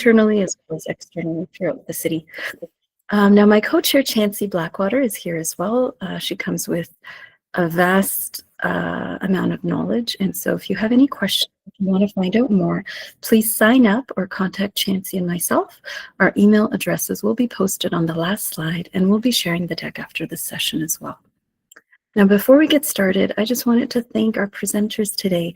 internally as well as externally throughout the city. Now, my co-chair, Chancey Blackwater, is here as well. She comes with a vast amount of knowledge. And so if you have any questions, if you want to find out more, please sign up or contact Chancey and myself. Our email addresses will be posted on the last slide, and we'll be sharing the deck after this session as well. Now, before we get started, I just wanted to thank our presenters today,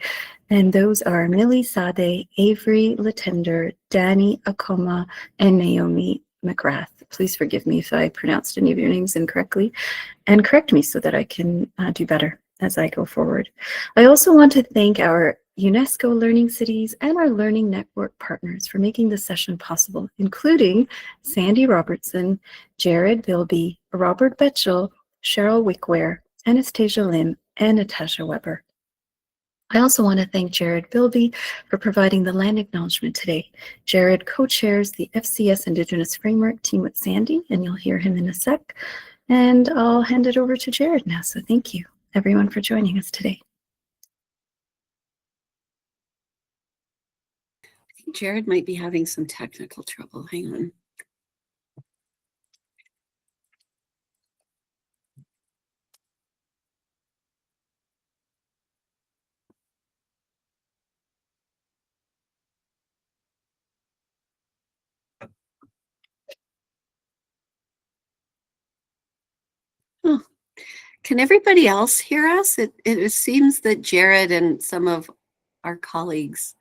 and those are Millie Sade, Avery Latender, Danny Akoma, and Naomi McGrath. Please forgive me if I pronounced any of your names incorrectly, and correct me so that I can do better as I go forward. I also want to thank our UNESCO Learning Cities and our Learning Network partners for making this session possible, including Sandy Robertson, Jared Bilby, Robert Betchell, Cheryl Wickware, Anastasia Lim, and Natasha Weber. I also want to thank Jared Bilby for providing the land acknowledgement today. Jared co-chairs the FCS Indigenous Framework team with Sandy, and you'll hear him in a sec. And I'll hand it over to Jared now. So thank you, everyone, for joining us today. I think Jared might be having some technical trouble. Hang on. Oh, can everybody else hear us? It seems that Jared and some of our colleagues,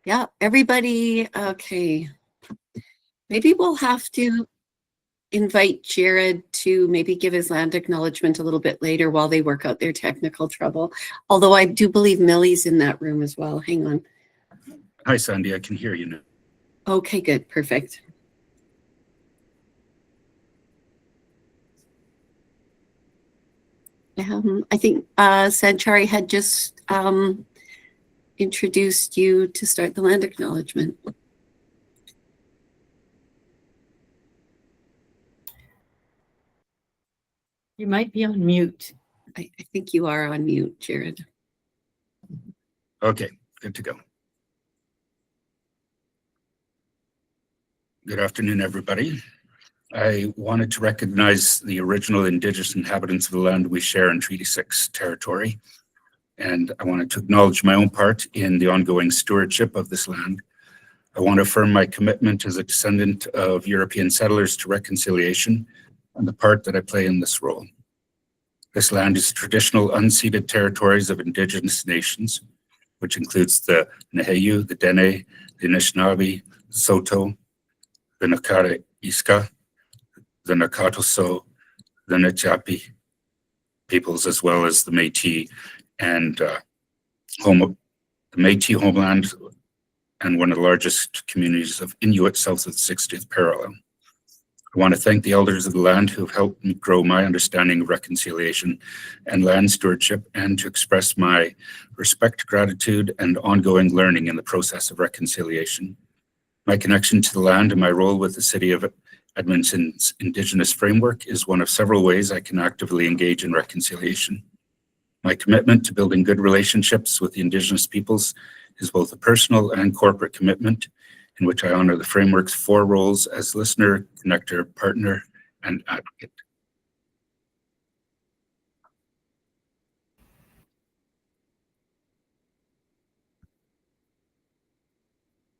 yeah, everybody, okay. Maybe we'll have to invite Jared to maybe give his land acknowledgement a little bit later while they work out their technical trouble. Although I do believe Millie's in that room as well. Hang on. Hi, Sandy, I can hear you now. Okay, good, perfect. I think Sanchari had just introduced you to start the land acknowledgement. You might be on mute. I think you are on mute, Jared. Okay, good to go. Good afternoon, everybody. I wanted to recognize the original Indigenous inhabitants of the land we share in Treaty 6 territory. And I wanted to acknowledge my own part in the ongoing stewardship of this land. I want to affirm my commitment as a descendant of European settlers to reconciliation and the part that I play in this role. This land is traditional unceded territories of Indigenous nations, which includes the Neheyu, the Dene, the Anishinaabe, the Saulteaux, the Nakara Iska, the Nakatoso, the Najapi peoples, as well as the Métis and the Métis homeland, and one of the largest communities of Inuit south of the 60th parallel. I want to thank the elders of the land who have helped me grow my understanding of reconciliation and land stewardship, and to express my respect, gratitude, and ongoing learning in the process of reconciliation. My connection to the land and my role with the City of Edmonton's Indigenous framework is one of several ways I can actively engage in reconciliation. My commitment to building good relationships with the Indigenous peoples is both a personal and corporate commitment, in which I honor the framework's 4 roles as listener, connector, partner, and advocate.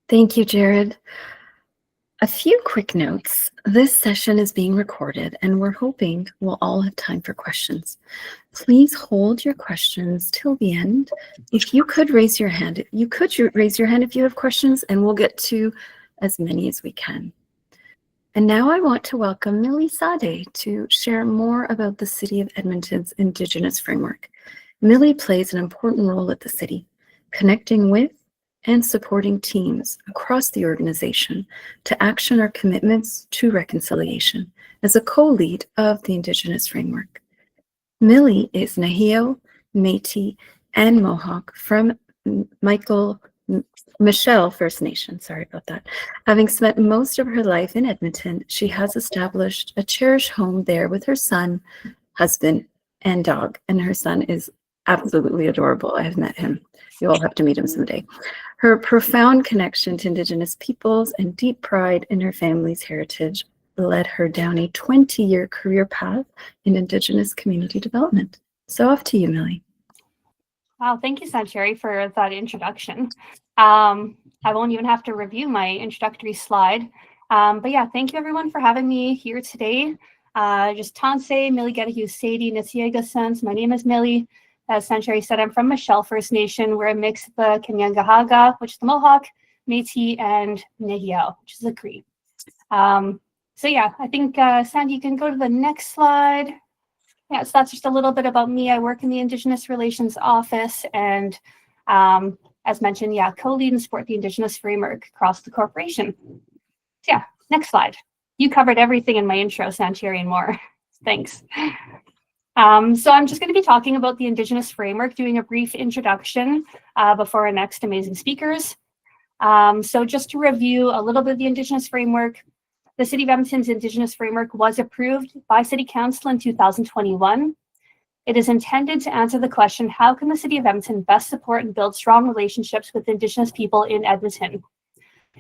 Thank you, Jared. A few quick notes. This session is being recorded, and we're hoping we'll all have time for questions. Please hold your questions till the end. If you could raise your hand, if you have questions, and we'll get to as many as we can. And now I want to welcome Millie Sade to share more about the City of Edmonton's Indigenous framework. Millie plays an important role at the city, connecting with and supporting teams across the organization to action our commitments to reconciliation as a co-lead of the Indigenous framework. Millie is Nahio, Métis, and Mohawk from Michelle First Nation, sorry about that. Having spent most of her life in Edmonton, she has established a cherished home there with her son, husband, and dog. And her son is absolutely adorable. I have met him. You all have to meet him someday. Her profound connection to Indigenous peoples and deep pride in her family's heritage led her down a 20-year career path in Indigenous community development. So off to you, Millie. Wow, thank you, Sancheri, for that introduction. I won't even have to review my introductory slide. But yeah, thank you everyone for having me here today. Just Tanse, Millie Getahu Sadie, Nasiega Sons. My name is Millie. As Sancheri said, I'm from Michelle First Nation. We're a mix of the Kanyangahaga, which is the Mohawk, Métis, and Nehiyaw, which is the Cree. So yeah, I think Sandy, you can go to the next slide. Yeah, so that's just a little bit about me. I work in the Indigenous Relations Office and as mentioned, yeah, co-lead and support the Indigenous framework across the corporation. So yeah, next slide. You covered everything in my intro, Sancheri, and more. Thanks. So I'm just going to be talking about the Indigenous framework, doing a brief introduction before our next amazing speakers. So just to review a little bit of the Indigenous framework, the City of Edmonton's Indigenous framework was approved by City Council in 2021. It is intended to answer the question, how can the City of Edmonton best support and build strong relationships with Indigenous people in Edmonton?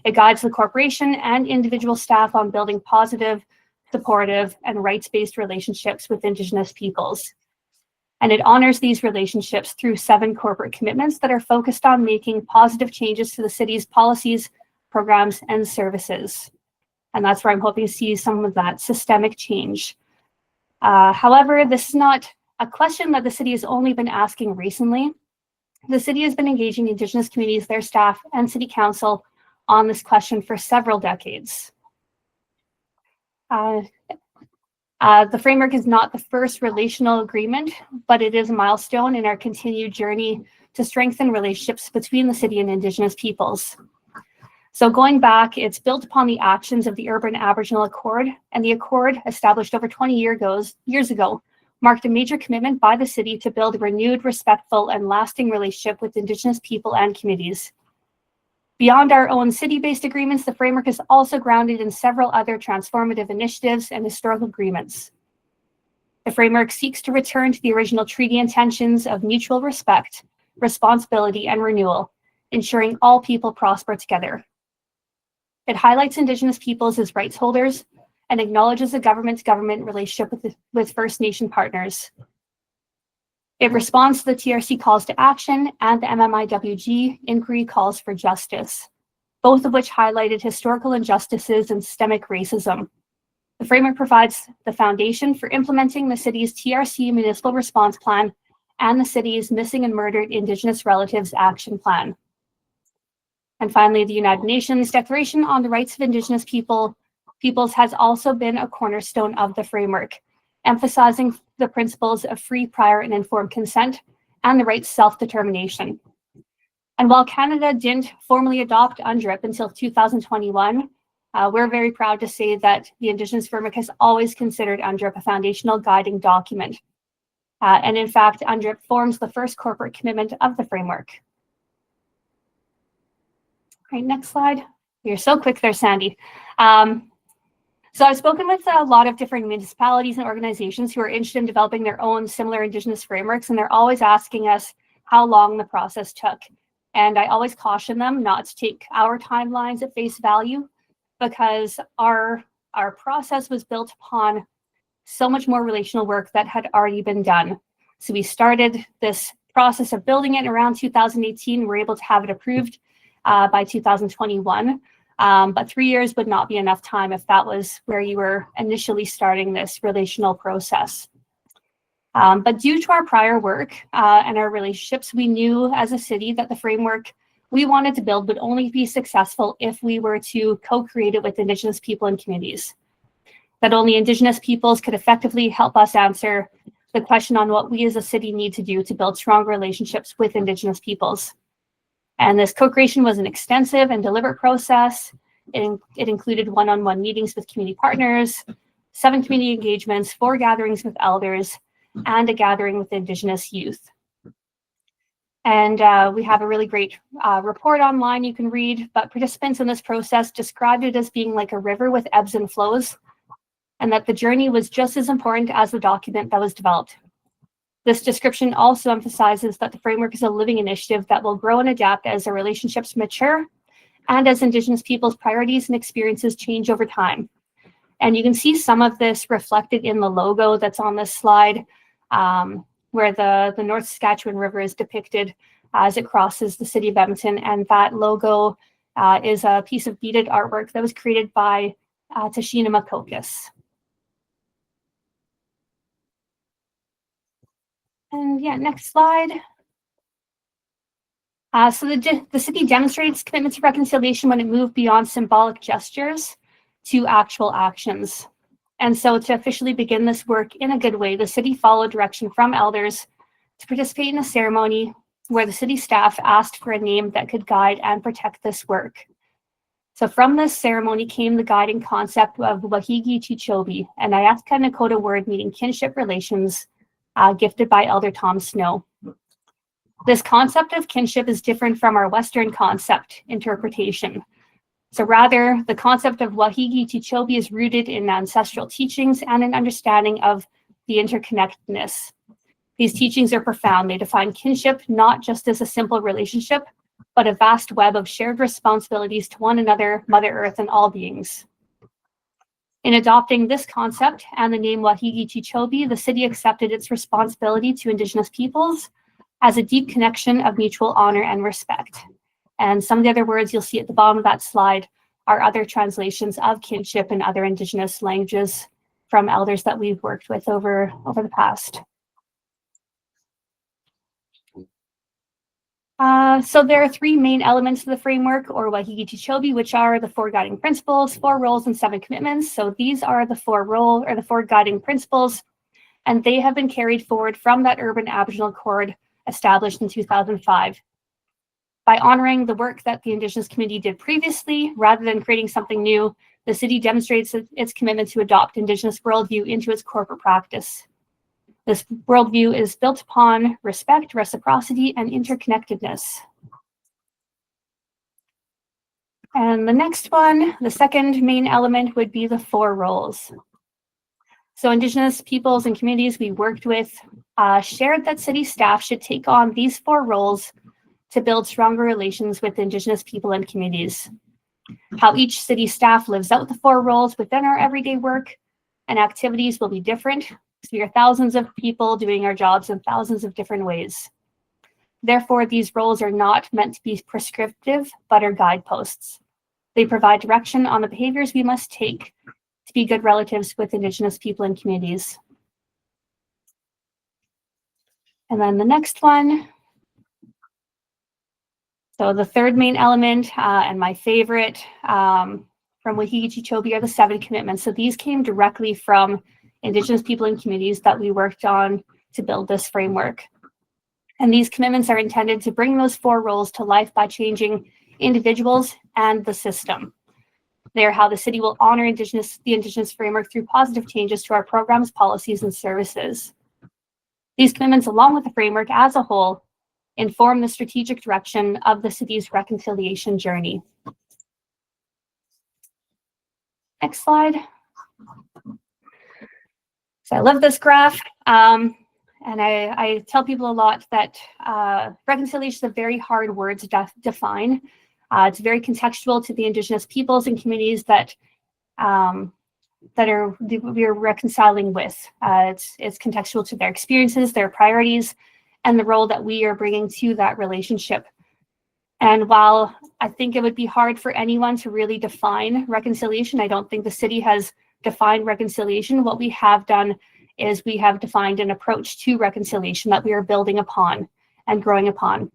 It guides the corporation and individual staff on building positive, supportive, and rights-based relationships with Indigenous peoples. And it honors these relationships through 7 corporate commitments that are focused on making positive changes to the city's policies, programs, and services. And that's where I'm hoping to see some of that systemic change. However, this is not a question that the city has only been asking recently. The city has been engaging Indigenous communities, their staff, and City Council on this question for several decades. The framework is not the first relational agreement, but it is a milestone in our continued journey to strengthen relationships between the city and Indigenous peoples. So going back, it's built upon the actions of the Urban Aboriginal Accord, and the Accord, established over 20 years ago, marked a major commitment by the city to build a renewed, respectful, and lasting relationship with Indigenous people and communities. Beyond our own city-based agreements, the framework is also grounded in several other transformative initiatives and historical agreements. The framework seeks to return to the original treaty intentions of mutual respect, responsibility, and renewal, ensuring all people prosper together. It highlights Indigenous peoples as rights holders and acknowledges the government-to-government relationship with First Nation partners. It responds to the TRC calls to action and the MMIWG inquiry calls for justice, both of which highlighted historical injustices and systemic racism. The framework provides the foundation for implementing the city's TRC municipal response plan and the city's missing and murdered Indigenous relatives action plan. And finally, the United Nations Declaration on the Rights of Indigenous Peoples has also been a cornerstone of the framework, emphasizing the principles of free, prior, and informed consent and the right to self-determination. And while Canada didn't formally adopt UNDRIP until 2021, we're very proud to say that the Indigenous framework has always considered UNDRIP a foundational guiding document. And in fact, UNDRIP forms the first corporate commitment of the framework. All right, next slide. You're so quick there, Sandy. So I've spoken with a lot of different municipalities and organizations who are interested in developing their own similar Indigenous frameworks, and they're always asking us how long the process took. And I always caution them not to take our timelines at face value, because our process was built upon so much more relational work that had already been done. So we started this process of building it in around 2018. We were able to have it approved by 2021. But 3 years would not be enough time if that was where you were initially starting this relational process. But due to our prior work and our relationships, we knew as a city that the framework we wanted to build would only be successful if we were to co-create it with Indigenous people and communities. That only Indigenous peoples could effectively help us answer the question on what we as a city need to do to build strong relationships with Indigenous peoples. And this co-creation was an extensive and deliberate process. It included one-on-one meetings with community partners, 7 community engagements, 4 gatherings with elders, and a gathering with Indigenous youth. And we have a really great report online you can read, but participants in this process described it as being like a river with ebbs and flows, and that the journey was just as important as the document that was developed. This description also emphasizes that the framework is a living initiative that will grow and adapt as the relationships mature and as Indigenous peoples' priorities and experiences change over time. And you can see some of this reflected in the logo that's on this slide, where the North Saskatchewan River is depicted as it crosses the City of Edmonton. And that logo is a piece of beaded artwork that was created by Tashina Makokis. And yeah, next slide. So the city demonstrates commitment to reconciliation when it moved beyond symbolic gestures to actual actions. And so to officially begin this work in a good way, the city followed direction from elders to participate in a ceremony where the city staff asked for a name that could guide and protect this work. So from this ceremony came the guiding concept of Wahigi Chichobi, an Ayatka Nakota word meaning kinship relations, gifted by Elder Tom Snow. This concept of kinship is different from our Western concept interpretation. So rather, the concept of Wahigi Chichobi is rooted in ancestral teachings and an understanding of the interconnectedness. These teachings are profound. They define kinship not just as a simple relationship, but a vast web of shared responsibilities to one another, Mother Earth, and all beings. In adopting this concept and the name Wahigi Chichobi, the city accepted its responsibility to Indigenous peoples as a deep connection of mutual honor and respect. And some of the other words you'll see at the bottom of that slide are other translations of kinship in other Indigenous languages from elders that we've worked with over the past. So there are three main elements of the framework, or Wahigi Chichobi, which are the 4 guiding principles, 4 roles, and 7 commitments. So these are the 4 guiding principles, and they have been carried forward from that Urban Aboriginal Accord established in 2005. By honoring the work that the Indigenous community did previously, rather than creating something new, the city demonstrates its commitment to adopt Indigenous worldview into its corporate practice. This worldview is built upon respect, reciprocity, and interconnectedness. And the next one, the second main element, would be the 4 roles. So Indigenous peoples and communities we worked with shared that city staff should take on these 4 roles to build stronger relations with Indigenous people and communities. How each city staff lives out the 4 roles within our everyday work and activities will be different, because we are thousands of people doing our jobs in thousands of different ways. Therefore, these roles are not meant to be prescriptive, but are guideposts. They provide direction on the behaviors we must take to be good relatives with Indigenous people and communities. And then the next one. So the third main element, and my favorite from Wahigi Chichobi, are the 7 commitments. So these came directly from Indigenous people and communities that we worked on to build this framework. And these commitments are intended to bring those 4 roles to life by changing individuals and the system. They are how the city will honor the Indigenous framework through positive changes to our programs, policies, and services. These commitments, along with the framework as a whole, inform the strategic direction of the city's reconciliation journey. Next slide. So I love this graph. And I tell people a lot that reconciliation is a very hard word to define. It's very contextual to the Indigenous peoples and communities that we are reconciling with. It's contextual to their experiences, their priorities, and the role that we are bringing to that relationship. And while I think it would be hard for anyone to really define reconciliation, I don't think the city has defined reconciliation. What we have done is we have defined an approach to reconciliation that we are building upon and growing upon.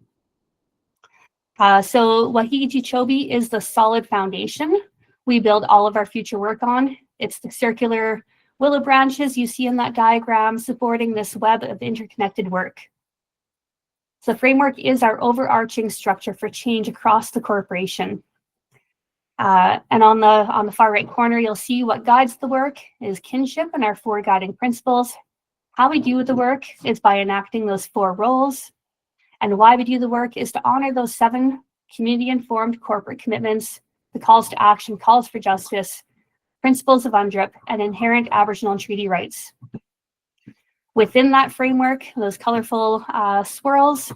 So Wahigi Chichobi is the solid foundation we build all of our future work on. It's the circular willow branches you see in that diagram supporting this web of interconnected work. So the framework is our overarching structure for change across the corporation. And on the far right corner, you'll see what guides the work is kinship and our 4 guiding principles. How we do the work is by enacting those 4 roles. And why we do the work is to honor those 7 community-informed corporate commitments, the calls to action, calls for justice, principles of UNDRIP, and inherent Aboriginal and treaty rights. Within that framework, those colorful swirls,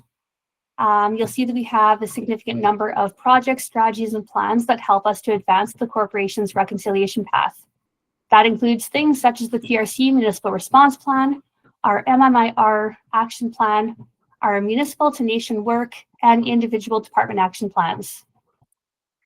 you'll see that we have a significant number of projects, strategies, and plans that help us to advance the corporation's reconciliation path. That includes things such as the TRC Municipal Response Plan, our MMIR Action Plan, our Municipal to Nation Work, and individual department action plans.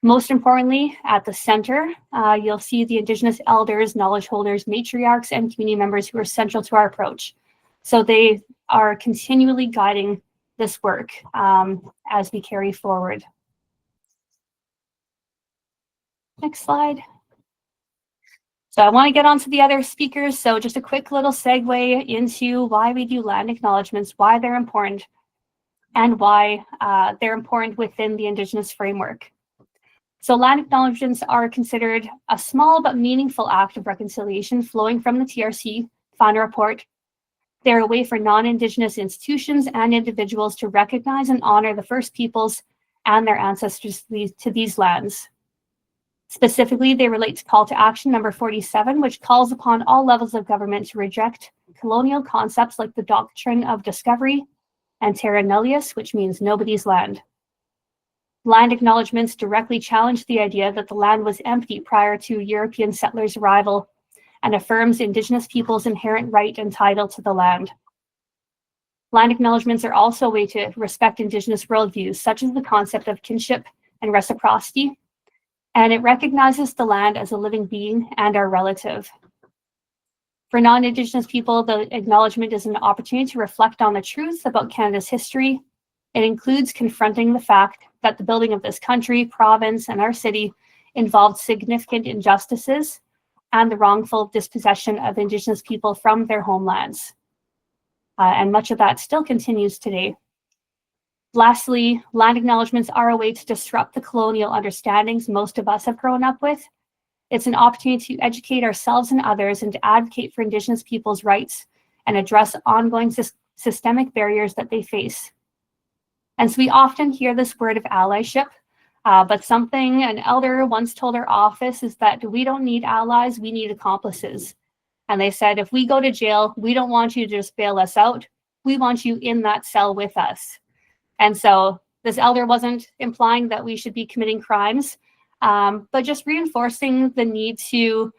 Most importantly, at the center, you'll see the Indigenous elders, knowledge holders, matriarchs, and community members who are central to our approach. So they are continually guiding this work as we carry forward. Next slide. So I want to get on to the other speakers. So just a quick little segue into why we do land acknowledgements, why they're important, and why they're important within the Indigenous framework. So land acknowledgements are considered a small but meaningful act of reconciliation flowing from the TRC final report. They're a way for non-Indigenous institutions and individuals to recognize and honor the First Peoples and their ancestors to these lands. Specifically, they relate to call to action number 47, which calls upon all levels of government to reject colonial concepts like the doctrine of discovery and terra nullius, which means nobody's land. Land acknowledgements directly challenge the idea that the land was empty prior to European settlers' arrival and affirms Indigenous peoples' inherent right and title to the land. Land acknowledgements are also a way to respect Indigenous worldviews, such as the concept of kinship and reciprocity, and it recognizes the land as a living being and our relative. For non-Indigenous people, the acknowledgement is an opportunity to reflect on the truth about Canada's history. It includes confronting the fact that the building of this country, province, and our city involved significant injustices and the wrongful dispossession of Indigenous people from their homelands. And much of that still continues today. Lastly, land acknowledgements are a way to disrupt the colonial understandings most of us have grown up with. It's an opportunity to educate ourselves and others and to advocate for Indigenous people's rights and address ongoing systemic barriers that they face. And so we often hear this word of allyship, but something an elder once told our office is that we don't need allies, we need accomplices. And they said, if we go to jail, we don't want you to just bail us out. We want you in that cell with us. And so this elder wasn't implying that we should be committing crimes, but just reinforcing the need to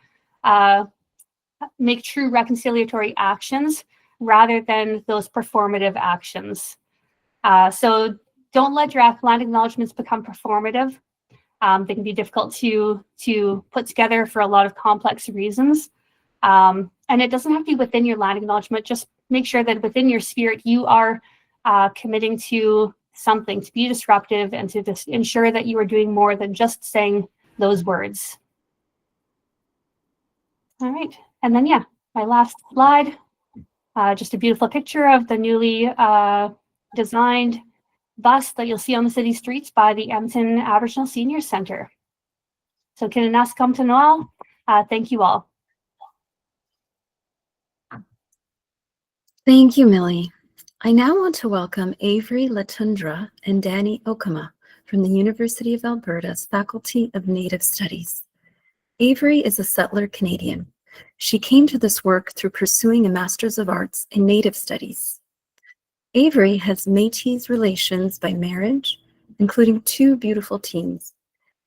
make true reconciliatory actions rather than those performative actions. So don't let your land acknowledgements become performative. They can be difficult to put together for a lot of complex reasons. And it doesn't have to be within your land acknowledgement. Just make sure that within your spirit, you are committing to something, to be disruptive and to just ensure that you are doing more than just saying those words. All right. And then, yeah, my last slide, just a beautiful picture of the newly designed bus that you'll see on the city streets by the Edmonton Aboriginal Senior Centre. So Kinanas Kam to Noel. Thank you all. Thank you, Millie. I now want to welcome Avery Latundra and Danny Okama from the University of Alberta's Faculty of Native Studies. Avery is a settler Canadian. She came to this work through pursuing a Master's of Arts in Native Studies. Avery has Métis relations by marriage, including 2 beautiful teens.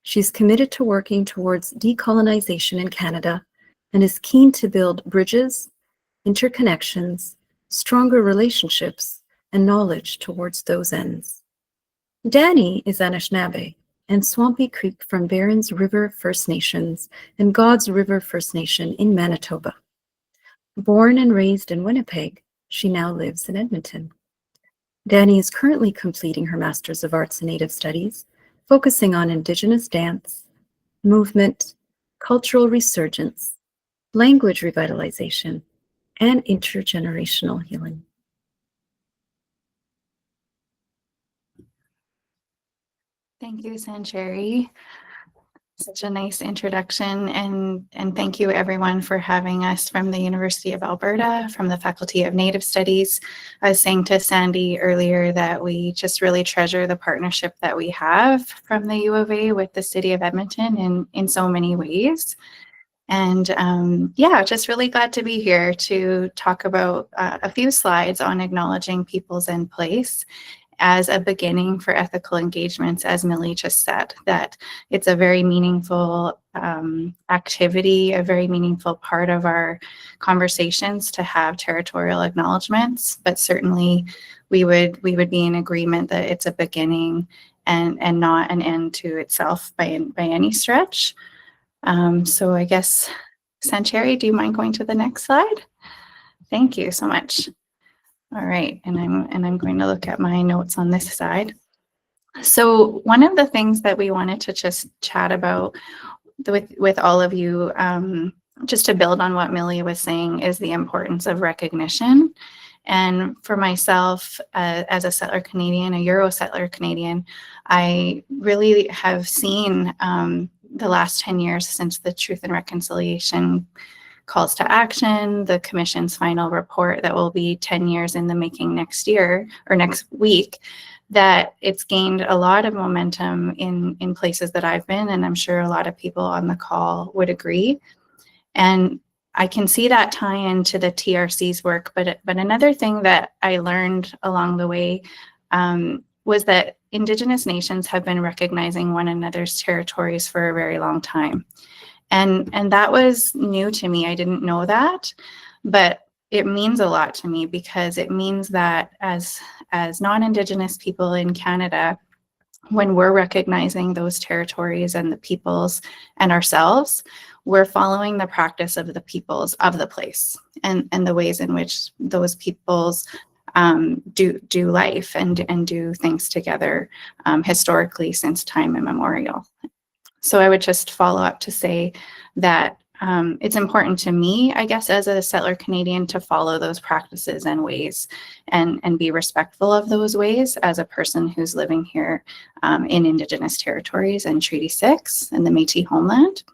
She's committed to working towards decolonization in Canada and is keen to build bridges, interconnections, stronger relationships, and knowledge towards those ends. Danny is Anishinaabe and Swampy Creek from Barons River First Nations and God's River First Nation in Manitoba. Born and raised in Winnipeg, she now lives in Edmonton. Danny is currently completing her Master's of Arts in Native Studies, focusing on Indigenous dance, movement, cultural resurgence, language revitalization, and intergenerational healing. Thank you, Sancheri. Such a nice introduction, and thank you everyone for having us from the University of Alberta, from the Faculty of Native Studies. I was saying to Sandy earlier that we just really treasure the partnership that we have from the U of A with the City of Edmonton in so many ways. And yeah, just really glad to be here to talk about a few slides on acknowledging peoples and place as a beginning for ethical engagements, as Millie just said, that it's a very meaningful activity, a very meaningful part of our conversations to have territorial acknowledgements, but certainly we would be in agreement that it's a beginning and not an end to itself by any stretch. So I guess, Sancheri, do you mind going to the next slide? Thank you so much. All right, and I'm going to look at my notes on this side. So one of the things that we wanted to just chat about with all of you, just to build on what Millie was saying, is the importance of recognition. And for myself, as a settler Canadian, a Euro settler Canadian, I really have seen the last 10 years since the Truth and Reconciliation calls to action, the Commission's final report that will be 10 years in the making next year or next week, that it's gained a lot of momentum in places that I've been, and I'm sure a lot of people on the call would agree. And I can see that tie into the TRC's work, but another thing that I learned along the way was that Indigenous nations have been recognizing one another's territories for a very long time. And that was new to me. I didn't know that, but it means a lot to me because it means that as non-Indigenous people in Canada, when we're recognizing those territories and the peoples and ourselves, we're following the practice of the peoples of the place and the ways in which those peoples do life and do things together historically since time immemorial. So I would just follow up to say that it's important to me, I guess, as a settler Canadian, to follow those practices and ways and be respectful of those ways as a person who's living here in Indigenous territories and Treaty 6 and the Métis homeland.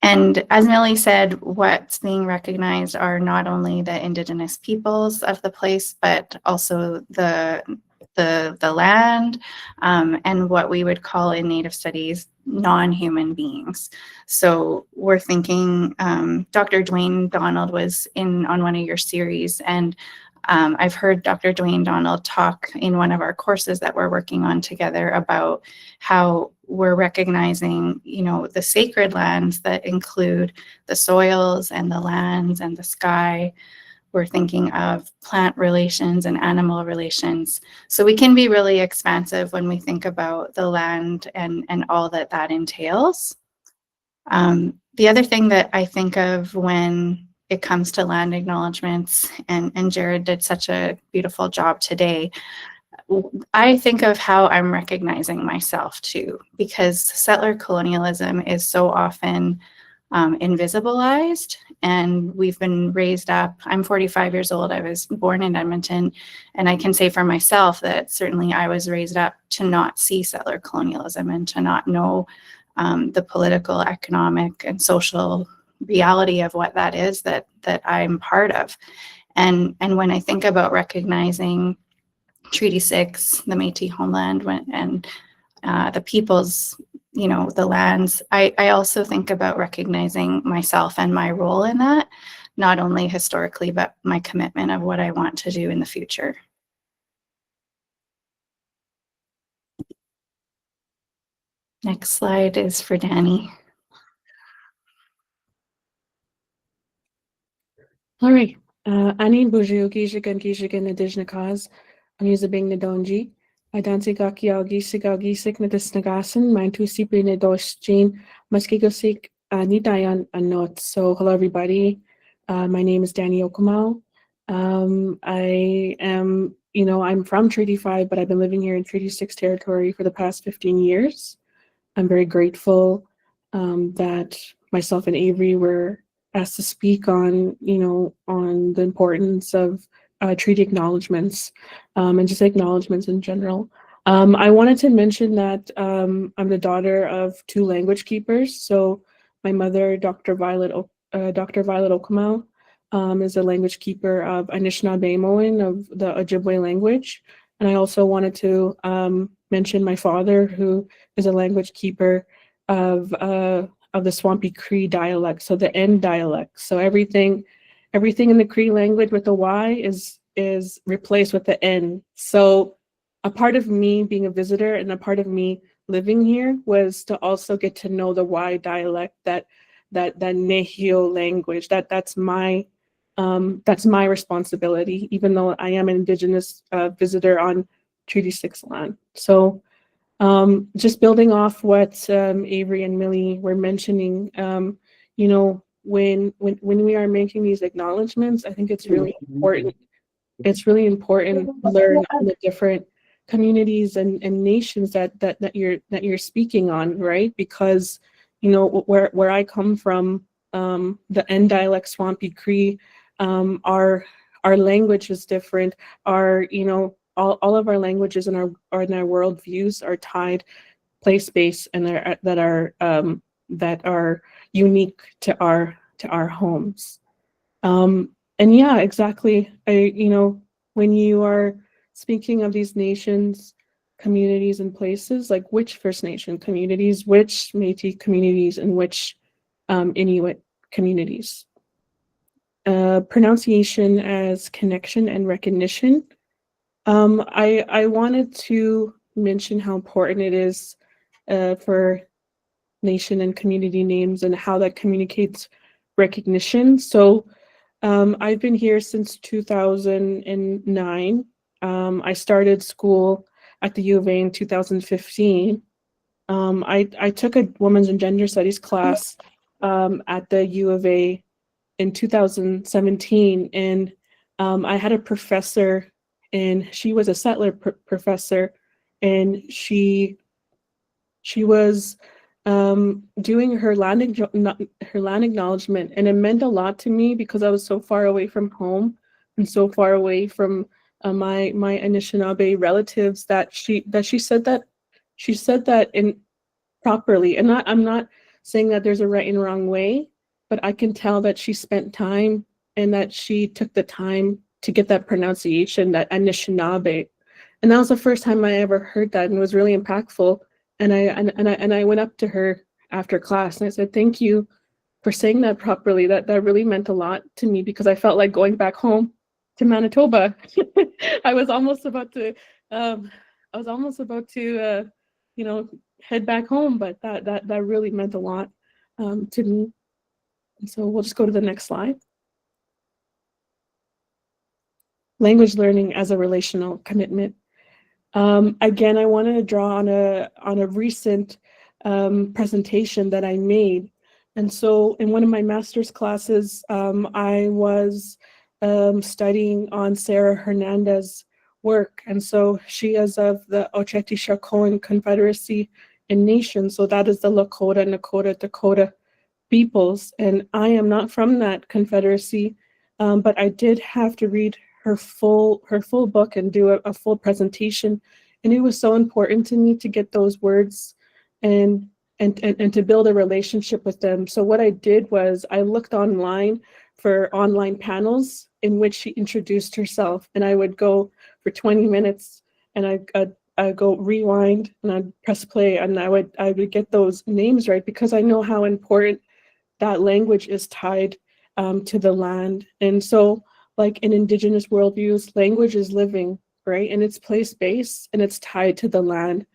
And as Millie said, what's being recognized are not only the Indigenous peoples of the place, but also the land and what we would call in Native studies non-human beings. So we're thinking, Dr. Dwayne Donald was on one of your series, and I've heard Dr. Dwayne Donald talk in one of our courses that we're working on together about how we're recognizing, the sacred lands that include the soils and the lands and the sky. We're thinking of plant relations and animal relations. So we can be really expansive when we think about the land and all that entails. The other thing that I think of when it comes to land acknowledgements, and Jared did such a beautiful job today, I think of how I'm recognizing myself too, because settler colonialism is so often invisibilized, and we've been raised up. I'm 45 years old. I was born in Edmonton, and I can say for myself that certainly I was raised up to not see settler colonialism and to not know the political, economic, and social reality of what that is that I'm part of. And when I think about recognizing Treaty 6, the Métis homeland, and the peoples, the lands, I also think about recognizing myself and my role in that, not only historically, but my commitment of what I want to do in the future. Next slide is for Danny. All right. Ani Bujuki Shigan Adishna cause. I'm using Bing Nadonji. I dance Gaki Sigag Nadisnagasan, mine two Sipri Nadosh Jean, Muskigosik, Nitayan, and not. So, hello, everybody. My name is Danny Okamau. I am, I'm from Treaty 5, but I've been living here in Treaty 6 territory for the past 15 years. I'm very grateful that myself and Avery were asked to speak on, on the importance of treaty acknowledgements and just acknowledgements in general. I wanted to mention that I'm the daughter of two language keepers. So my mother, Dr. Violet Okamau, is a language keeper of Anishinaabe of the Ojibwe language. And I also wanted to mention my father, who is a language keeper of the Swampy Cree dialect, so the N dialect. So everything in the Cree language with the Y is replaced with the N. So a part of me being a visitor and a part of me living here was to also get to know the Y dialect, that Nehio language. That's my responsibility, even though I am an Indigenous visitor on Treaty 6 land. So just building off what Avery and Millie were mentioning, you know, when we are making these acknowledgements, I think it's really important. It's really important to learn on the different communities and nations that you're speaking on, right? Because, you know, where I come from, the N dialect Swampy Cree, our language is different. Our, you know, all of our languages and our worldviews are tied place-based and that are unique to our homes. And yeah, exactly. You know, when you are speaking of these nations, communities, and places, like which First Nation communities, which Métis communities, and which Inuit communities. Pronunciation as connection and recognition. I wanted to mention how important it is for nation and community names and how that communicates recognition. So I've been here since 2009. I started school at the U of A in 2015. I took a women's and gender studies class at the U of A in 2017, and I had a professor, and she was a settler professor, and she was doing her land acknowledgement, and it meant a lot to me because I was so far away from home and so far away from my Anishinaabe relatives that she said that in properly. And I'm not saying that there's a right and wrong way, but I can tell that she spent time and that she took the time to get that pronunciation, that Anishinaabe. And that was the first time I ever heard that, and it was really impactful. And I went up to her after class and I said, "Thank you for saying that properly. That really meant a lot to me because I felt like going back home to Manitoba." I was almost about to, you know, head back home, but that really meant a lot to me. And so we'll just go to the next slide. Language learning as a relational commitment. Again, I wanted to draw on a recent presentation that I made. And so in one of my master's classes, I was studying on Sarah Hernandez's work. And so she is of the Oceti-Sakowin Confederacy and Nation. So that is the Lakota, Nakota, Dakota peoples. And I am not from that confederacy, but I did have to read her full book and do a full presentation. And it was so important to me to get those words and to build a relationship with them. So what I did was I looked online for online panels in which she introduced herself, and I would go for 20 minutes and I'd go rewind and I'd press play, and I would get those names right because I know how important that language is tied to the land. And so, like in Indigenous worldviews, language is living, right? And it's place-based and it's tied to the land.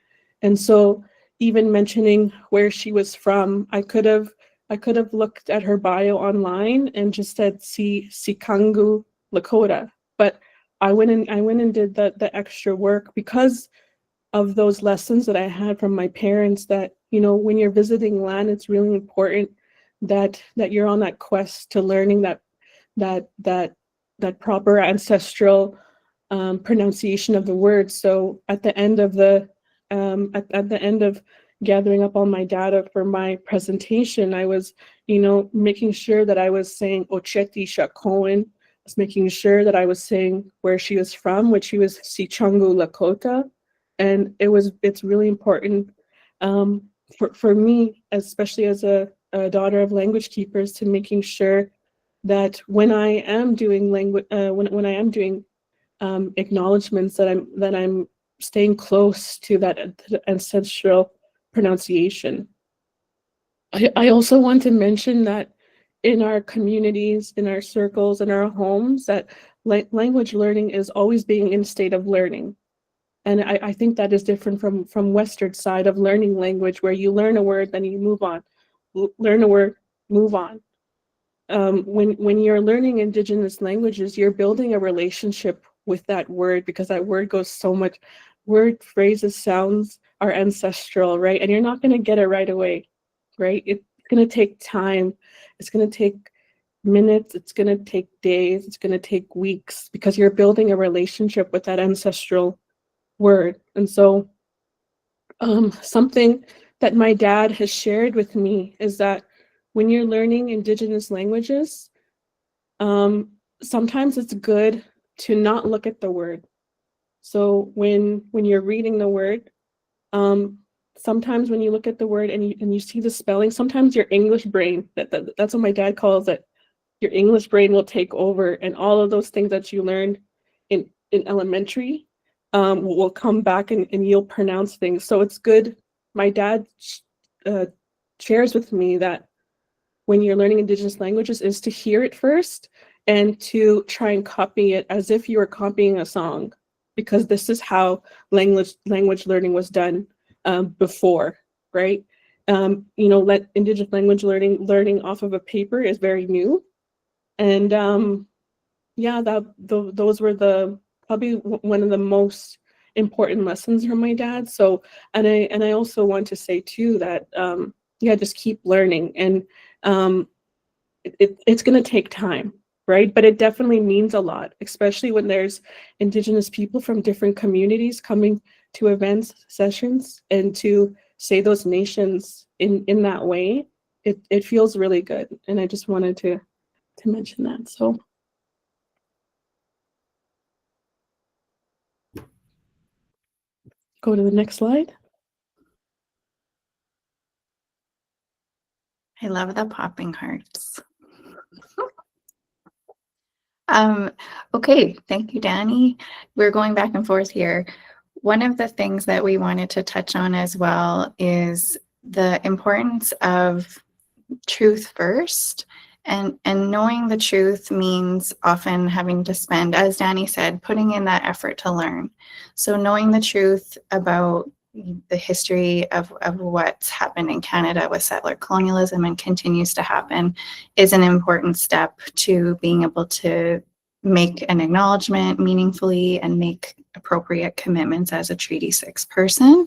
And so even mentioning where she was from, I could have looked at her bio online and just said Sikangu, Lakota. But I went and did the extra work because of those lessons that I had from my parents that, you know, when you're visiting land, it's really important that you're on that quest to learning that proper ancestral pronunciation of the words. So at the end of at the end of gathering up all my data for my presentation, I was, you know, making sure that I was saying Oceti-Sakowin. I was making sure that I was saying where she was from, which she was Sichungu Lakota, and it's really important for me, especially as a daughter of language keepers, to making sure that when I am doing language, when I am doing acknowledgements, that I'm staying close to that ancestral pronunciation. I also want to mention that in our communities, in our circles, in our homes, that language learning is always being in state of learning. And I think that is different from Western side of learning language, where you learn a word, then you move on. Learn a word, move on. When you're learning Indigenous languages, you're building a relationship with that word, because that word goes so much, word, phrases, sounds are ancestral, right? And you're not going to get it right away, right? It's going to take time. It's going to take minutes. It's going to take days. It's going to take weeks, because you're building a relationship with that ancestral word. And so something that my dad has shared with me is that when you're learning Indigenous languages, sometimes it's good to not look at the word. So when you're reading the word, sometimes when you look at the word and you see the spelling, sometimes your English brain, that's what my dad calls it, your English brain will take over, and all of those things that you learned in elementary will come back, and you'll pronounce things. So it's good. My dad shares with me that when you're learning Indigenous languages is to hear it first and to try and copy it as if you were copying a song, because this is how language learning was done before, right? Let Indigenous language learning off of a paper is very new. And yeah, those were probably one of the most important lessons from my dad. So, and I also want to say too that yeah, just keep learning, and it's going to take time, right? But it definitely means a lot, especially when there's Indigenous people from different communities coming to events, sessions, and to say those nations in that way. It feels really good, and I just wanted to mention that. So. Go to the next slide. I love the popping hearts. Okay, thank you, Danny. We're going back and forth here. One of the things that we wanted to touch on as well is the importance of truth first. And knowing the truth means often having to spend, as Danny said, putting in that effort to learn. So knowing the truth about the history of what's happened in Canada with settler colonialism and continues to happen is an important step to being able to make an acknowledgement meaningfully and make appropriate commitments as a Treaty 6 person.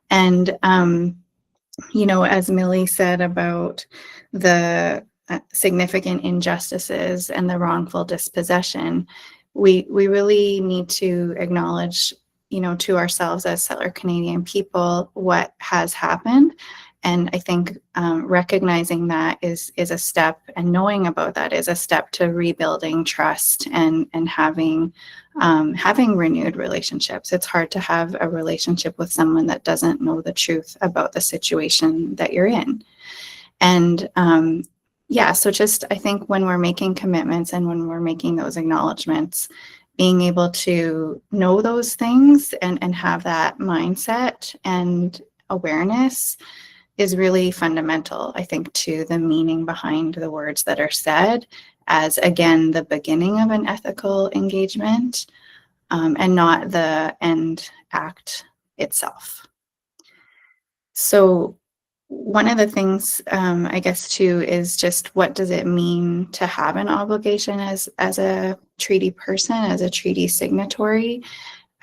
And, as Millie said about the significant injustices and the wrongful dispossession, we really need to acknowledge, to ourselves as settler Canadian people, what has happened. And I think recognizing that is a step, and knowing about that is a step to rebuilding trust and having renewed relationships. It's hard to have a relationship with someone that doesn't know the truth about the situation that you're in. And yeah, so just I think when we're making commitments and when we're making those acknowledgements, being able to know those things and have that mindset and awareness is really fundamental, I think, to the meaning behind the words that are said, as again, the beginning of an ethical engagement, and not the end act itself. So one of the things, I guess, too, is just what does it mean to have an obligation as a treaty person, as a treaty signatory?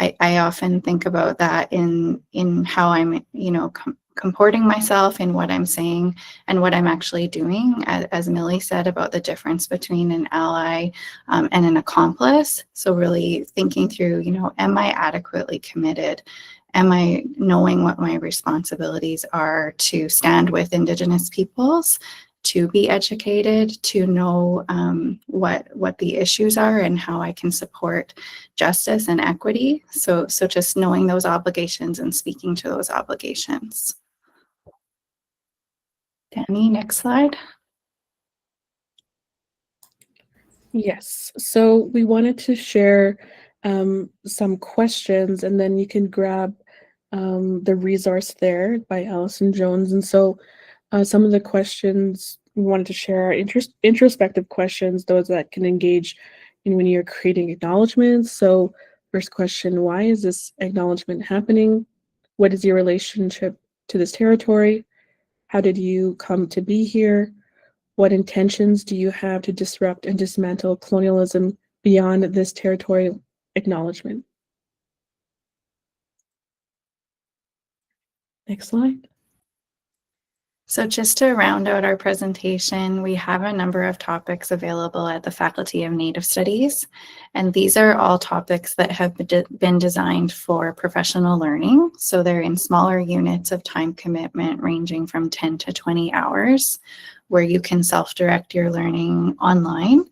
I often think about that in how I'm, comporting myself in what I'm saying and what I'm actually doing, as Millie said about the difference between an ally and an accomplice. So really thinking through, am I adequately committed? Am I knowing what my responsibilities are to stand with Indigenous peoples, to be educated, to know what the issues are and how I can support justice and equity. So just knowing those obligations and speaking to those obligations. Danny, next slide. Yes, so we wanted to share some questions, and then you can grab the resource there by Allison Jones. And so Some of the questions we wanted to share are introspective questions, those that can engage in when you're creating acknowledgements. So first question, why is this acknowledgement happening? What is your relationship to this territory? How did you come to be here? What intentions do you have to disrupt and dismantle colonialism beyond this territorial acknowledgement? Next slide. So just to round out our presentation, we have a number of topics available at the Faculty of Native Studies, and these are all topics that have been designed for professional learning. So they're in smaller units of time commitment ranging from 10 to 20 hours, where you can self-direct your learning online.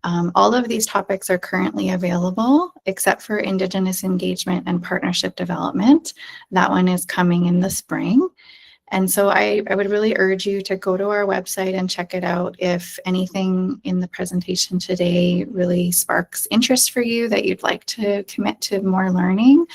All of these topics are currently available, except for Indigenous engagement and partnership development. That one is coming in the spring. And so I would really urge you to go to our website and check it out if anything in the presentation today really sparks interest for you that you'd like to commit to more learning.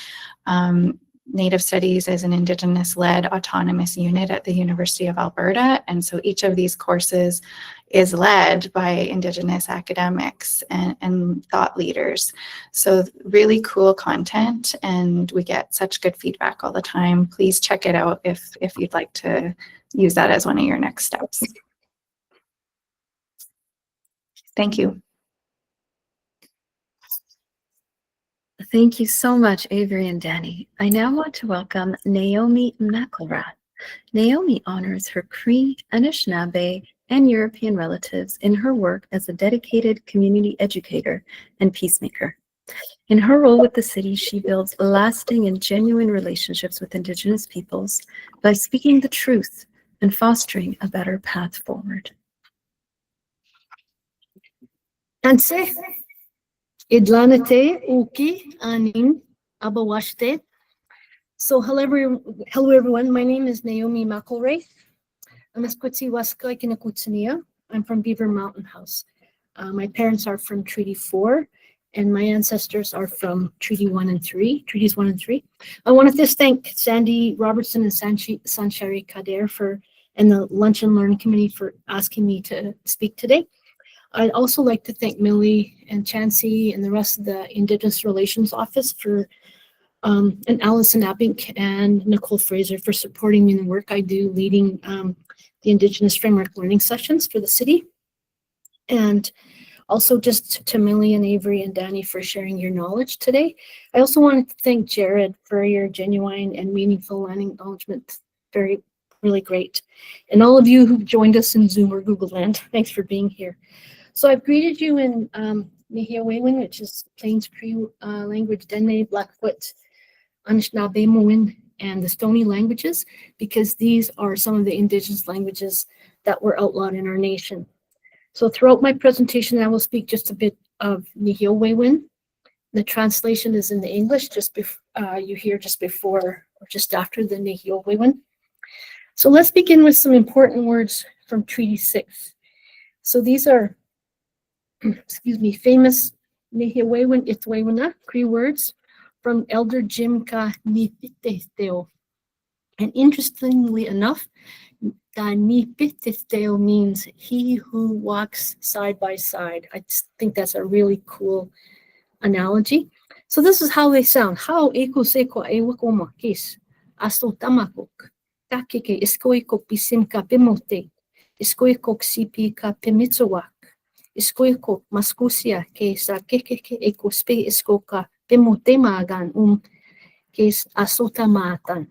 Native Studies is an Indigenous-led autonomous unit at the University of Alberta, and so each of these courses is led by Indigenous academics and thought leaders. So really cool content, and we get such good feedback all the time. Please check it out if you'd like to use that as one of your next steps. Thank you. Thank you so much, Avery and Danny. I now want to welcome Naomi McElrath. Naomi honors her Cree, Anishinaabe, and European relatives in her work as a dedicated community educator and peacemaker. In her role with the city, she builds lasting and genuine relationships with Indigenous peoples by speaking the truth and fostering a better path forward. Anse, Idlanate, Uki, Aning, Abawashte. So hello everyone. My name is Naomi McElrath. I'm from Beaver Mountain House. My parents are from Treaty 4, and my ancestors are from Treaties 1 and 3. I want to just thank Sandy Robertson and Sanchari Kader and the Lunch and Learn Committee for asking me to speak today. I'd also like to thank Millie and Chansey and the rest of the Indigenous Relations Office and Allison Appink and Nicole Fraser for supporting me in the work I do leading the Indigenous Framework Learning Sessions for the city. And also just to Millie and Avery and Danny for sharing your knowledge today. I also wanted to thank Jared for your genuine and meaningful land acknowledgement. Really great. And all of you who joined us in Zoom or Google Land, thanks for being here. So I've greeted you in Nihiawewin, which is Plains Cree language, Dene, Blackfoot, Anishinaabemowin, and the Stoney languages, because these are some of the Indigenous languages that were outlawed in our nation. So throughout my presentation, I will speak just a bit of Nihiawewin. The translation is in the English, you hear just before or just after the Nihiawewin. So let's begin with some important words from Treaty 6. So these are, famous Nihiawewin Itwewina Cree words from Elder Jim Ka Nipitesteo. And interestingly enough, Nipitesteo means he who walks side by side. I just think that's a really cool analogy. So this is how they sound. How eko seko ewakoma kis asto tamakok. Kakeke iskoikok bisimka bimote. Iskoikok sipi ka pimitzowak. Iskoikok maskusia ke sa kekeke eko spe iskoka bimote magan kes asota maatan.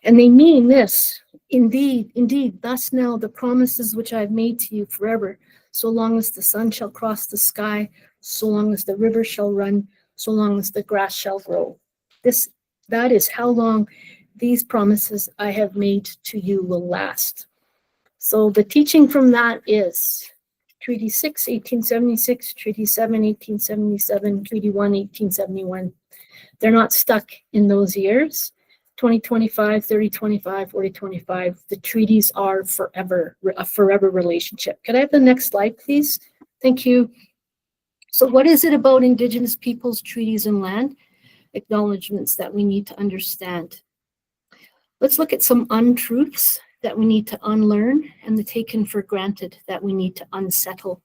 And they mean this, indeed, thus now the promises which I have made to you forever, so long as the sun shall cross the sky, so long as the river shall run, so long as the grass shall grow. That is how long these promises I have made to you will last. So the teaching from that is Treaty 6, 1876, Treaty 7, 1877, Treaty 1, 1871. They're not stuck in those years. 2025, 3025, 4025. The treaties are a forever relationship. Could I have the next slide, please? Thank you. So what is it about Indigenous peoples, treaties, and land acknowledgements that we need to understand? Let's look at some untruths that we need to unlearn and the taken for granted that we need to unsettle.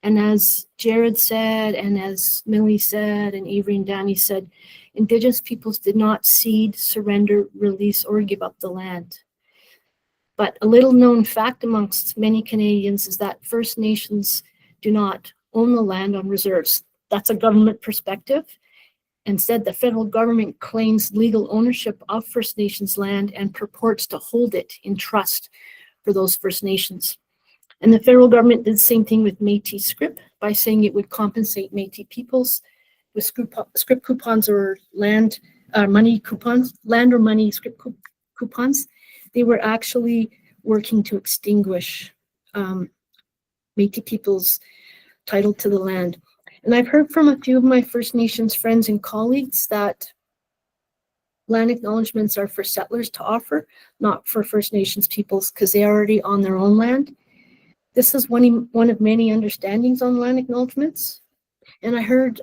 And as Jared said, and as Millie said, and Avery and Danny said, Indigenous peoples did not cede, surrender, release, or give up the land. But a little known fact amongst many Canadians is that First Nations do not own the land on reserves. That's a government perspective. Instead, the federal government claims legal ownership of First Nations land and purports to hold it in trust for those First Nations. And the federal government did the same thing with Métis scrip by saying it would compensate Métis peoples with scrip coupons or land money coupons, land or money scrip coupons. They were actually working to extinguish Métis people's title to the land. And I've heard from a few of my First Nations friends and colleagues that land acknowledgements are for settlers to offer, not for First Nations peoples, because they are already on their own land. This is one of many understandings on land acknowledgements. And I heard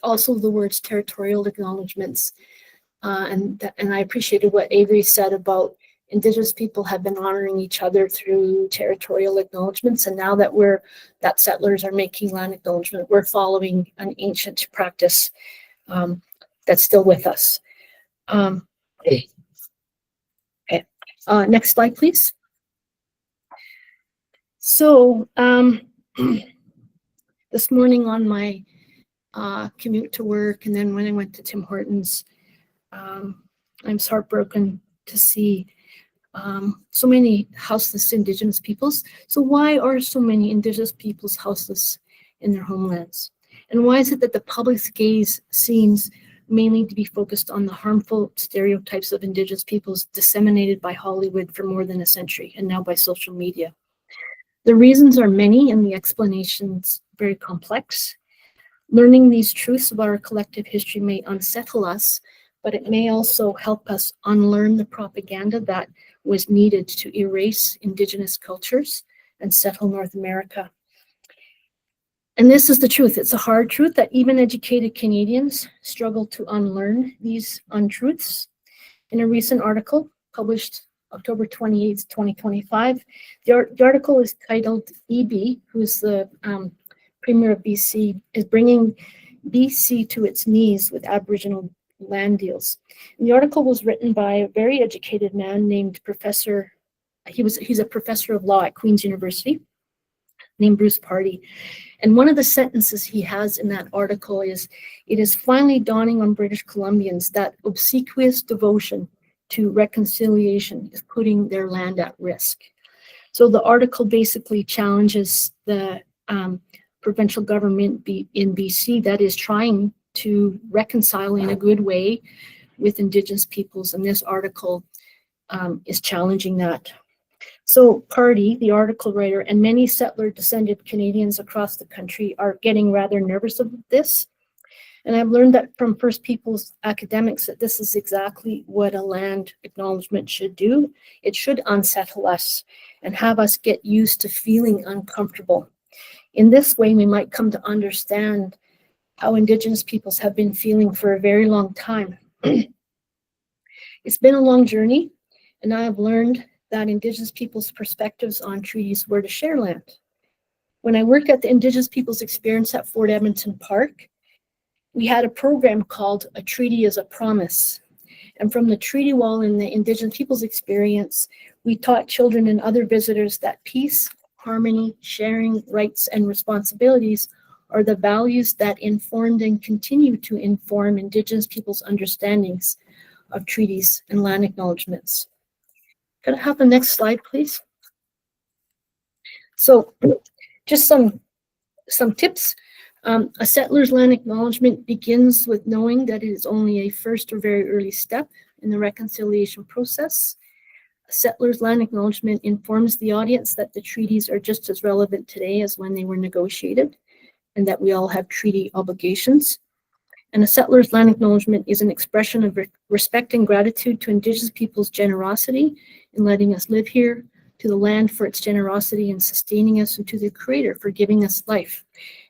also the words territorial acknowledgements. And I appreciated what Avery said about Indigenous people have been honoring each other through territorial acknowledgements. And now that settlers are making land acknowledgement, we're following an ancient practice that's still with us. Okay. Next slide, please. So this morning on my commute to work, and then when I went to Tim Hortons, I'm heartbroken to see so many houseless Indigenous peoples. So why are so many Indigenous peoples houseless in their homelands? And why is it that the public's gaze seems mainly to be focused on the harmful stereotypes of Indigenous peoples disseminated by Hollywood for more than a century, and now by social media? The reasons are many and the explanations very complex. Learning these truths about our collective history may unsettle us, but it may also help us unlearn the propaganda that was needed to erase Indigenous cultures and settle North America. And this is the truth. It's a hard truth that even educated Canadians struggle to unlearn these untruths. In a recent article published October 28th, 2025, the article is titled EB, who's the Premier of BC, is bringing BC to its knees with Aboriginal land deals. And the article was written by a very educated man named he's a professor of law at Queen's University, named Bruce Pardy. And one of the sentences he has in that article is, "It is finally dawning on British Columbians that obsequious devotion to reconciliation is putting their land at risk." So the article basically challenges the provincial government in BC that is trying to reconcile in a good way with Indigenous peoples, and this article is challenging that. So Pardy, the article writer, and many settler-descended Canadians across the country are getting rather nervous of this. And I've learned that from First Peoples academics that this is exactly what a land acknowledgement should do. It should unsettle us and have us get used to feeling uncomfortable. In this way, we might come to understand how Indigenous peoples have been feeling for a very long time. It's been a long journey, and I have learned that Indigenous peoples' perspectives on treaties were to share land. When I worked at the Indigenous Peoples Experience at Fort Edmonton Park, we had a program called A Treaty is a Promise. And from the treaty wall in the Indigenous Peoples Experience, we taught children and other visitors that peace, harmony, sharing, rights, and responsibilities are the values that informed and continue to inform Indigenous peoples' understandings of treaties and land acknowledgements. Could I have the next slide, please? So just some tips. A settler's land acknowledgement begins with knowing that it is only a first or very early step in the reconciliation process. A settler's land acknowledgement informs the audience that the treaties are just as relevant today as when they were negotiated, and that we all have treaty obligations. And a settler's land acknowledgement is an expression of respect and gratitude to Indigenous people's generosity in letting us live here, to the land for its generosity in sustaining us, and to the Creator for giving us life.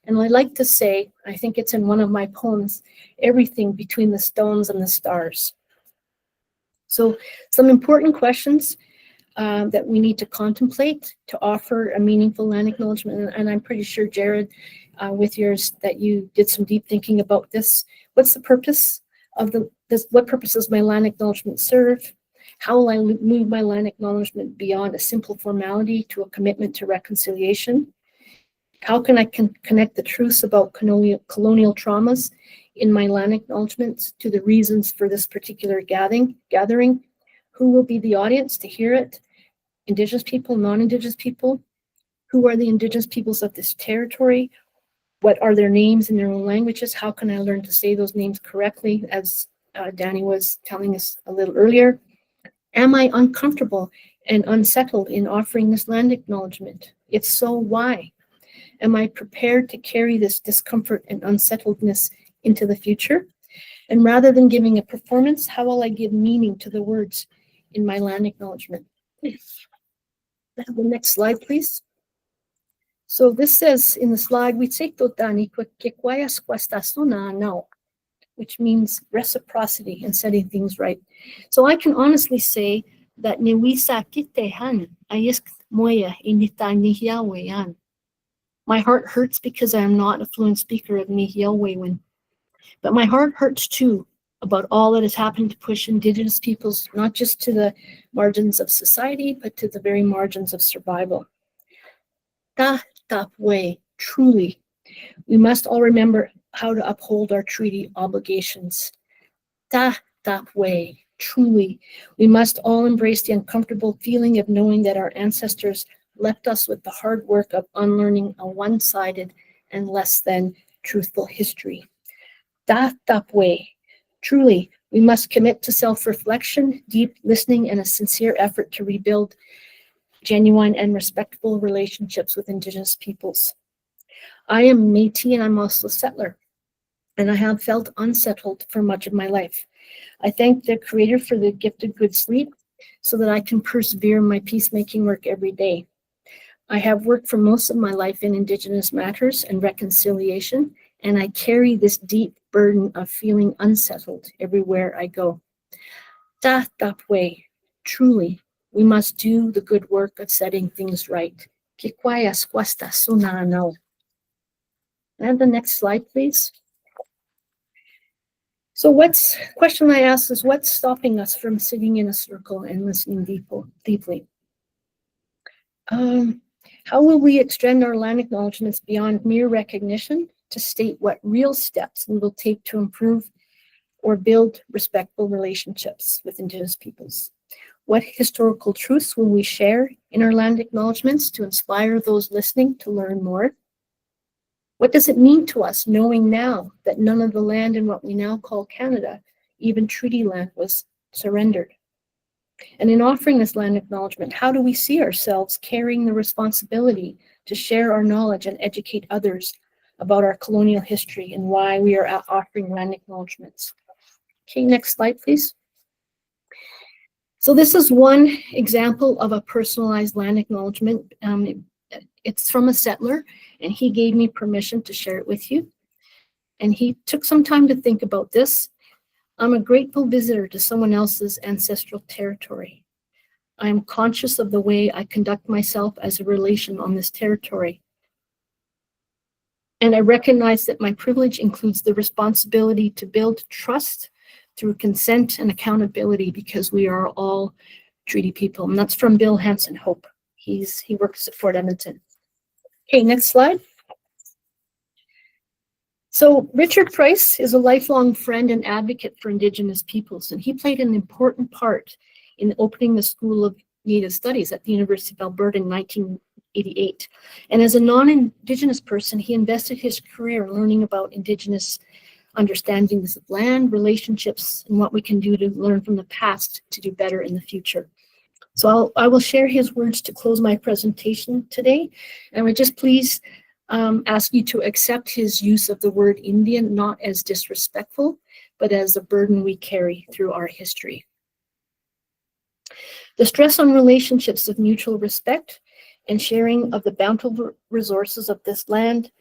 And I like to say, I think it's in one of my poems, everything between the stones and the stars. So some important questions that we need to contemplate to offer a meaningful land acknowledgement. And I'm pretty sure, Jared, with yours, that you did some deep thinking about this. What's the purpose of what purpose does my land acknowledgement serve? How will I move my land acknowledgement beyond a simple formality to a commitment to reconciliation? How can I connect the truths about colonial traumas in my land acknowledgements to the reasons for this particular gathering? Who will be the audience to hear it? Indigenous people, non-Indigenous people? Who are the Indigenous peoples of this territory? What are their names in their own languages? How can I learn to say those names correctly, as Danny was telling us a little earlier? Am I uncomfortable and unsettled in offering this land acknowledgement? If so, why? Am I prepared to carry this discomfort and unsettledness into the future? And rather than giving a performance, how will I give meaning to the words in my land acknowledgement? The next slide, please. So this says in the slide, which means reciprocity and setting things right. So I can honestly say that my heart hurts because I am not a fluent speaker of Nihiawewen. But my heart hurts too about all that has happened to push Indigenous peoples, not just to the margins of society, but to the very margins of survival. Way, truly, we must all remember how to uphold our treaty obligations. Way, truly, we must all embrace the uncomfortable feeling of knowing that our ancestors left us with the hard work of unlearning a one-sided and less than truthful history. Way, truly, we must commit to self-reflection, deep listening, and a sincere effort to rebuild genuine and respectful relationships with Indigenous peoples. I am Métis and I'm also a settler, and I have felt unsettled for much of my life. I thank the Creator for the gift of good sleep so that I can persevere in my peacemaking work every day. I have worked for most of my life in Indigenous matters and reconciliation, and I carry this deep burden of feeling unsettled everywhere I go. Way, truly, we must do the good work of setting things right. And the next slide, please. So question I ask is, what's stopping us from sitting in a circle and listening deeply? How will we extend our land acknowledgements beyond mere recognition to state what real steps we will take to improve or build respectful relationships with Indigenous peoples? What historical truths will we share in our land acknowledgements to inspire those listening to learn more? What does it mean to us knowing now that none of the land in what we now call Canada, even treaty land, was surrendered? And in offering this land acknowledgement, how do we see ourselves carrying the responsibility to share our knowledge and educate others about our colonial history and why we are offering land acknowledgements? Okay, next slide, please. So this is one example of a personalized land acknowledgement. It's from a settler, and he gave me permission to share it with you. And he took some time to think about this. I'm a grateful visitor to someone else's ancestral territory. I am conscious of the way I conduct myself as a relation on this territory. And I recognize that my privilege includes the responsibility to build trust through consent and accountability, because we are all treaty people. And that's from Bill Hansen Hope. He works at Fort Edmonton. Okay, next slide. So Richard Price is a lifelong friend and advocate for Indigenous peoples, and he played an important part in opening the School of Native Studies at the University of Alberta in 1988. And as a non-Indigenous person, he invested his career learning about Indigenous understandings of land, relationships, and what we can do to learn from the past to do better in the future. So I will share his words to close my presentation today. And I would just please ask you to accept his use of the word Indian, not as disrespectful, but as a burden we carry through our history. The stress on relationships of mutual respect and sharing of the bountiful resources of this land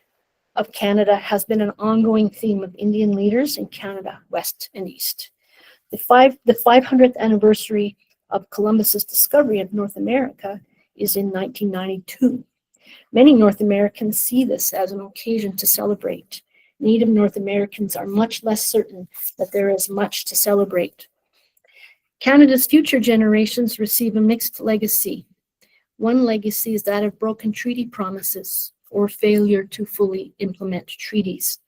of Canada has been an ongoing theme of Indian leaders in Canada, West and East. The 500th anniversary of Columbus's discovery of North America is in 1992. Many North Americans see this as an occasion to celebrate. Native North Americans are much less certain that there is much to celebrate. Canada's future generations receive a mixed legacy. One legacy is that of broken treaty promises or failure to fully implement treaties.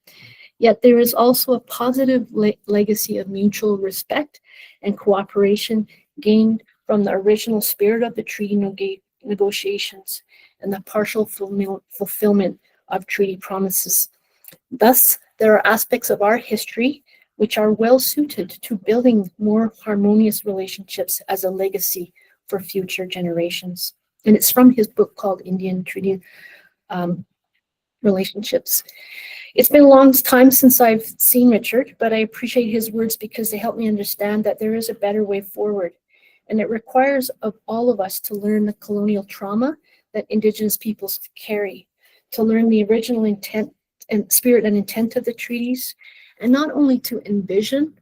Yet there is also a positive legacy of mutual respect and cooperation gained from the original spirit of the treaty negotiations and the partial fulfillment of treaty promises. Thus, there are aspects of our history which are well suited to building more harmonious relationships as a legacy for future generations. And it's from his book called Indian Treaty Relationships. It's been a long time since I've seen Richard, but I appreciate his words because they help me understand that there is a better way forward. And it requires of all of us to learn the colonial trauma that Indigenous peoples carry, to learn the original intent and spirit and intent of the treaties, and not only to envision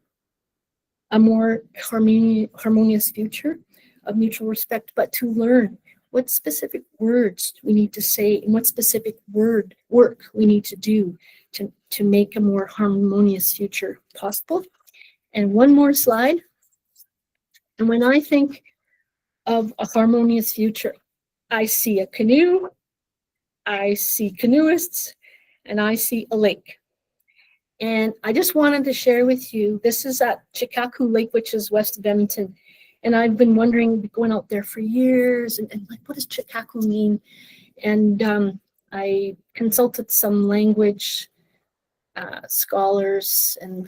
a more harmonious future of mutual respect, but to learn what specific words we need to say and what specific work we need to do to make a more harmonious future possible. And one more slide. And when I think of a harmonious future, I see a canoe, I see canoeists, and I see a lake. And I just wanted to share with you, this is at Chikaku Lake, which is west of Edmonton. And I've been wondering, going out there for years, and like, what does Chikaku mean? And I consulted some language scholars and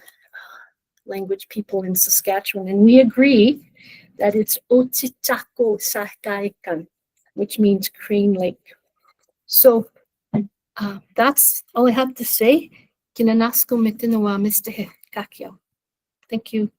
language people in Saskatchewan, and we agree that it's Otichako Sakaikan, which means Crane Lake. So that's all I have to say. Kinanasko mitinawa Mr. Kakiao. Thank you.